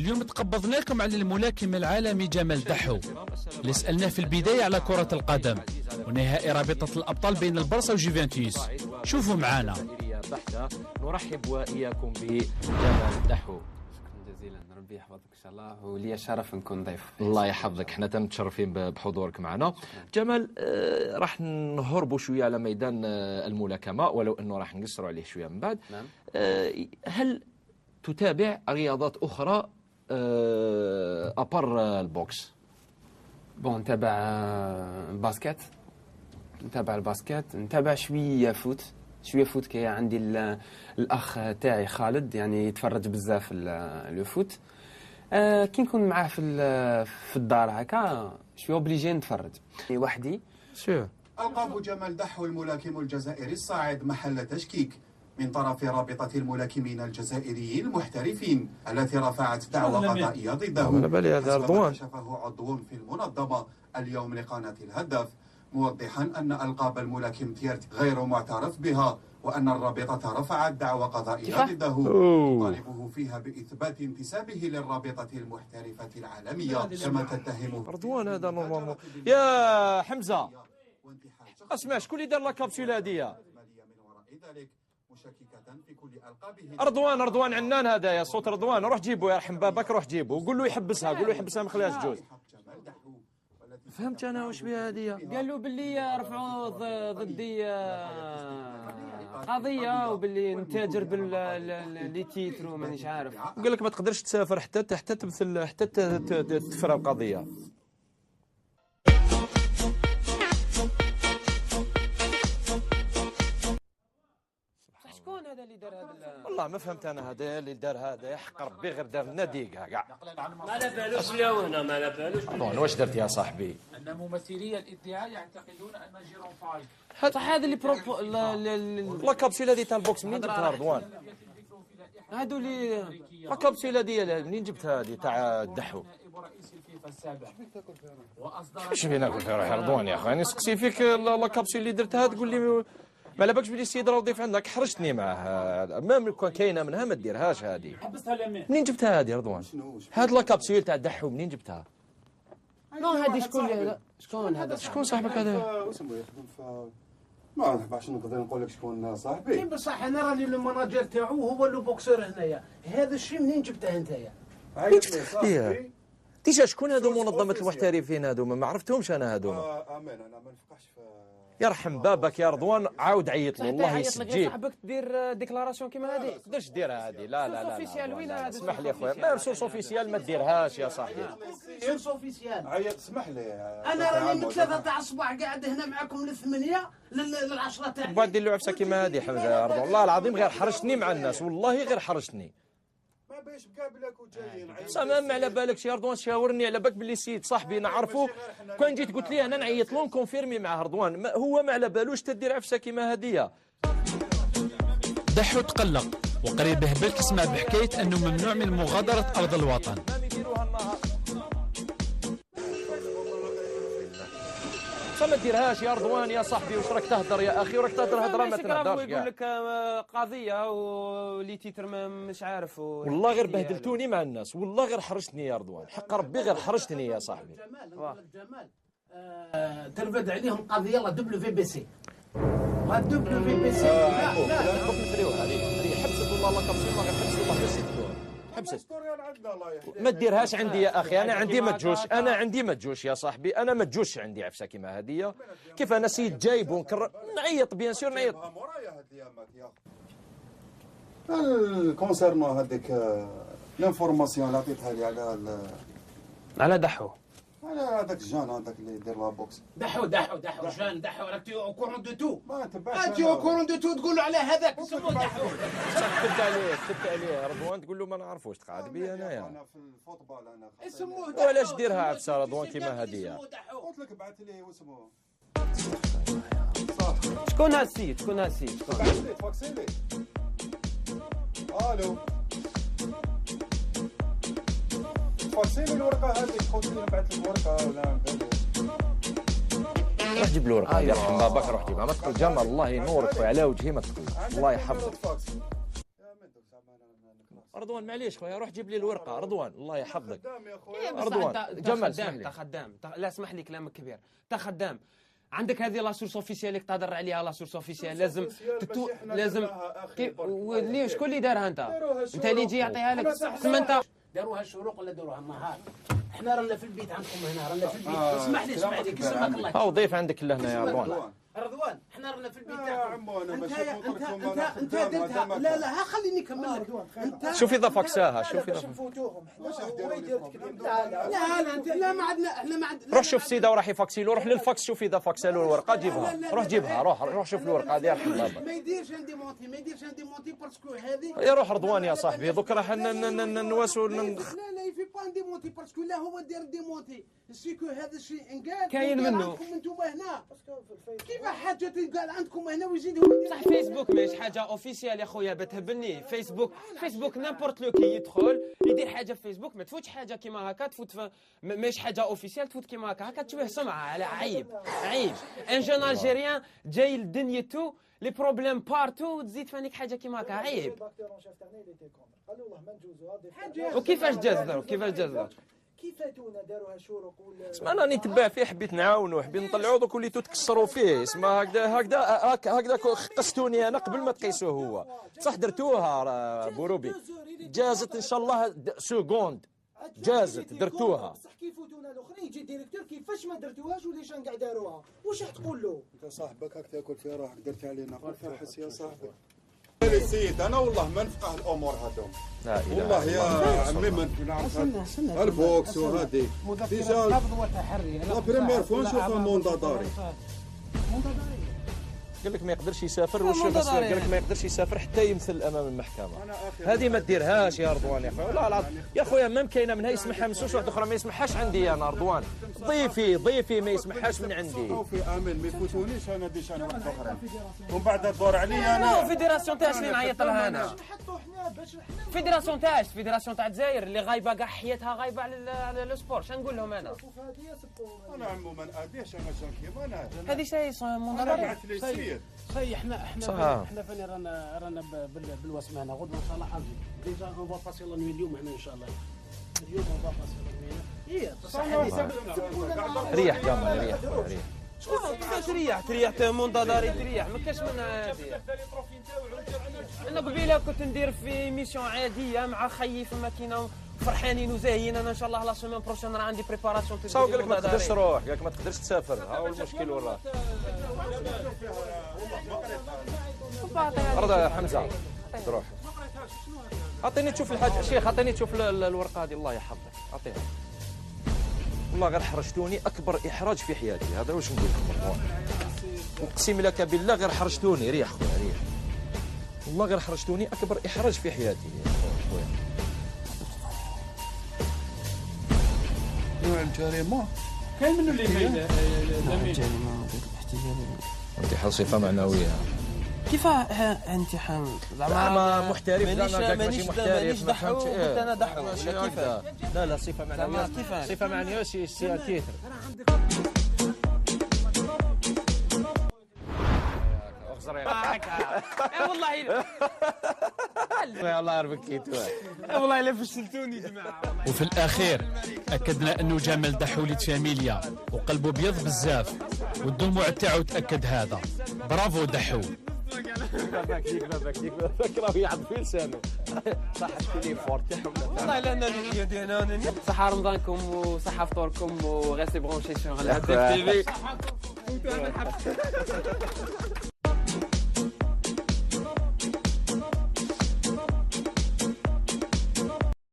اليوم تقبضناكم على الملاكم العالمي جمال دحو اللي سألناه في البداية على كرة القدم ونهائي رابطة الأبطال بين البرصا وجوفنتوس. شوفوا معانا. نرحب وإياكم بجمال دحو. شكرا جزيلا، ربي يحفظك إن شاء الله، ولي شرف نكون ضيف. الله يحفظك، احنا متشرفين بحضورك معنا. جمال، راح نهربوا شوية على ميدان الملاكمة ولو أنه راح نقصروا عليه شوية من بعد. نعم. هل تتابع رياضات أخرى أبر البوكس؟ نتابع باسكت، نتابع الباسكت، نتابع شوية فوت كي عندي الأخ تاعي خالد يعني يتفرج بزاف لو فوت. كي نكون معاه في الدار هكا شوية اوبليجي نتفرج وحدي. شو ألقاب جمال دحو الملاكم الجزائري الصاعد محل تشكيك من طرف رابطة الملاكمين الجزائريين المحترفين التي رفعت دعوى قضائية ضده. كشفه عضو في المنظمة اليوم لقناة الهدف موضحا أن ألقاب الملاكم تيرت غير معترف بها وأن الرابطة رفعت دعوى قضائية ضده تطالبه فيها بإثبات انتسابه للرابطة المحترفة العالمية كما تتهمه. رضوان هذا نورمالمون. يا حمزة اسمع، شكون اللي دار لا كابسول هذه؟ رضوان عنان هذا، يا صوت رضوان، روح جيبه يرحم بابك، روح جيبه وقول له يحبسها، قول له يحبسها ما خليهاش تجوز. فهمت انا واش بها هذه؟ قال له باللي رفعوا ضدي قضيه وباللي نتاجر باللي تيتر ومانيش عارف. قال لك ما تقدرش تسافر حتى تمثل، حتى تفرى القضيه. شكون هذا اللي دار هذا؟ والله ما فهمت انا هذا اللي دار هذا، يحق ربي غير دار لنا ديقه كاع. ما على بالوش ولا هنا، ما على بالوش. واش درت يا صاحبي؟ ان ممثلي الادعاء يعتقدون ان جيرون فاي صح هذا اللي بروبو لا كابسول هذه تاع البوكس منين جبتها رضوان؟ هادو اللي لا كابسول هذه منين جبتها هذه تاع الدحو؟ رئيس الفيفا السابع اش فينا ناكل فيها روحي رضوان يا اخي؟ انا نسقسي فيك لا كابسول اللي درتها تقول لي ما على بالكش بلي السيد راه ضيف عندك، حرجتني معاه. ما كان كاينه منها ما ديرهاش هذه. حبستها لمين؟ منين جبتها هذه رضوان؟ هاد لا كابسول تاع الدحو منين جبتها؟ نو هذه شكون هذا؟ شكون صاحبك هذا؟ واسمه يخدم في ما نعرفش نقدر نقول لك شكون صاحبي. بصح انا راني المناجر تاعو هو لو بوكسور هنايا. هذا الشيء منين جبته انتيا؟ منين جبته ليه؟ تيجا شكون هذو منظمة المحترفين هذوما؟ ما عرفتهمش انا هذوما. امين انا ما نفقهش في. يرحم بابك يا رضوان، عاود عيط له الله يسجيك. صاحبك تدير ديكلاراسيون كيما هذه؟ ما تقدرش ديرها هذه. لا لا لا اوفيسيال وين هذا؟ اسمح لي اخويا، ما سورس اوفيسيال ما ديرهاش يا صاحبي. سورس اوفيسيال. عيط اسمح لي. انا راني من 3 تاع الصباح قاعد هنا معكم ل8 لل10 تاعي. بعد دير له عفسه كيما هذه حمزه يا رضوان، والله العظيم غير حرجتني مع الناس، والله غير حرجتني. ما باش مقابلك وجايين. ما على بالكش يا رضوان، شاورني على بالك باللي سيد صاحبي نعرفه. كان جيت قلت لي انا نعيط لهم كونفيرمي معاه رضوان، هو ما على بالوش تدير عفسه كيما هذه. دحو تقلق وقريب هبل يسمع بحكايه انه ممنوع من مغادره ارض الوطن. فما ديرهاش يا رضوان يا صاحبي، واش راك تهدر يا اخي؟ وراك تهدر هضره ما تنهدرش. يقول لك قضيه ولي تيتر مش عارف والله غير بهدلتوني مع الناس، والله غير حرجتني يا رضوان، حق ربي غير حرجتني يا صاحبي. جمال ترفد عليهم قضيه لا دبليو بي سي. لا دبليو بي سي لا نفريوها هذه حبست والله الله كابسول ما غير حبست والله حبست حبست. ما ديرهاش عندي يا اخي، انا عندي ما تجوش، انا عندي ما تجوش يا صاحبي، انا ما تجوش عندي عفسه كيما هذه. كيف انا سيد جايب ونكر نعيط بيان سور نعيط. كونسيرنو هذيك لانفورماسيون اللي عطيتها لي على دحو، على هذاك جان هذاك اللي يدير لا بوكس. دحو جان دحو راك تي او كورون دو تو. ما تبعش انت او كورون دو تو تقول له على هذاك اسمه دحو. كتبت عليه رضوان تقول له ما نعرفوش تقعد بي انايا. انا في الفوتبال انا اسمه دحو. وعلاش ديرها عفسه رضوان كيما هذه؟ قلت لك بعث لي واسمه شكون هذا السيد؟ بعث لي تفاكسي لي. الو فاكسيني الورقه هذيك، قلت لي نبعث لك الورقه ولا روح جيب الورقه يرحم باباك، روح جيبها. ما تقول جمال الله ينورك وعلى وجهي ما تقول الله يحفظك. رضوان معليش خويا روح جيب لي الورقه. رضوان الله يحفظك. رضوان رضوان جمال اسمح انت لي. خدام لا اسمح لي كلامك كبير. انت خدام عندك هذه لا سورس اوفيسيال اللي تهضر عليها. لا سورس اوفيسيال لازم لازم شكون اللي دارها؟ انت اللي يجي يعطيها لك. تسمى انت داروها الشروق ولا داروها النهار؟ احنا رانا في البيت عندكم هنا، رانا في البيت. اسمح لي كسبك الله. ها ضيف عندك لهنا يا رضوان احنا رانا في البيت يا عمو انا ماشي انت درتها. لا خليني نكمل لك. انت شوف اذا فكساها. شوف اذا لا انت لا ما عندنا احنا ما عندنا. روح شوف سيده وراح يفكسي له. روح للفكس شوف اذا فكسوا له الورقه جيبها. روح جيبها. روح شوف الورقه هذه يرحم بابا. ما يديرش عندي مونتي باسكو هذه. يا روح رضوان يا صاحبي دوك راح نواسوا. لا يفي با دي مونتي باسكو لا هو دار دي مونتي سيكو هذا الشيء انقال كاين منه. عندكم انتم هنا كيف حاجه تنقال عندكم هنا ويزيدوا صح. فيسبوك ماشي حاجه اوفيسيال يا خويا بتهبلني. فيسبوك نيمبورت لو كي يدخل يدير حاجه في فيسبوك ما تفوتش حاجه كيما هكا تفوت ماشي حاجه اوفيسيال تفوت كيما هكا تشوه سمعه على عيب. ان جون الجيريان جاي لدنيتو لي بروبليم بارتو تزيد فانيك حاجه كيما هكا عيب. وكيفاش جاز كيفاتونا داروها شروق ولا اسمع انا نتبع فيه حبيت نعاونو حبيت نطلعو دوك وليتو تكسروا فيه. اسمع هكذا قستوني انا قبل ما تقيسوه هو. صح درتوها بوروبي جازت ان شاء الله سكوند جازت درتوها. بصح كيفوتونا الاخرين يجي ديريكتور كيفاش ما درتوهاش وليش كاع داروها واش راح تقول له؟ انت صاحبك هاك تاكل في روحك درت علينا فاحس يا صاحبي. السيد انا والله ما نفقه الامور هذوم. والله يا عمي ما نعرف البوكس وهذه ديجا نبض وتحري. لا بريمير فوا نشوفها مونداداري. قال لك ما يقدرش يسافر قال لك ما يقدرش يسافر حتى يمثل امام المحكمه. هذه ما ديرهاش يا رضوان يا خويا. والله العظيم يا خويا ما مكاينه منها يسمحها من سوس واحد اخرى ما يسمحهاش عندي انا رضوان. ضيفي ما يسمحهاش من عندي. في امين ما يفوتونيش انا ديشان واحد اخرين ومن بعد الدور عليا انا. فيدراسيون تاع اللي نعيط لها انا. فيدراسيون تاع الجزائر اللي غايبه كاع حياتها غايبه على لو سبور. شنو نقول لهم انا عمو ما ناديش انا كيما انا. هذه شيء بعث لي السيد. صحيح احنا فاني رانا بالوسمه هنا غدوه ان شاء الله ازي ديجا اون فا باسي لا نوي اليوم هنا ان شاء الله. اليوم اون فا باسي لا نوي. ريح جمال ريح. كيفاش ريحت مونداداري تريح ما كاش منها هذه. انا قبيله كنت ندير في ميسيون عاديه مع خيي في الماكينه فرحانين وزاهيين. انا ان شاء الله لا سيمين بروشين راه عندي بريباراسيون. قال لك ما تقدرش تروح قال لك ما تقدرش تسافر. ها هو المشكل والله. رضا حمزه تروح اعطيني تشوف الحاج شيخ. اعطيني تشوف الورقه هذه الله يحفظك. اعطيها والله غير حرجتوني اكبر احراج في حياتي. هذا واش نقول لكم اقسم لك بالله غير حرجتوني. ريح خويا ريح والله غير حرجتوني اكبر احراج في حياتي يا خويا. نوع الجريمه كاين منه اللي كاين انتحال صفه معنويه. كيف امتحان زعما محترف زعما مانيش دحو قلت انا دحو ولا كيف؟ لا صفه معنويه. صفه معنويه سي تيتر. والله الله يربك كيتو. والله الا فشلتوني يا جماعه. وفي الأخير أكدنا أنه جمال دحولة فاميليا وقلبه بيض بزاف والدموع تاعو تأكد هذا. برافو دحو. فاك راه يعض في لسانه. صح شكون اللي فورت والله لا انا صحه رمضانكم وصحه فطوركم وغاسي برونشي سور الهداف تي في.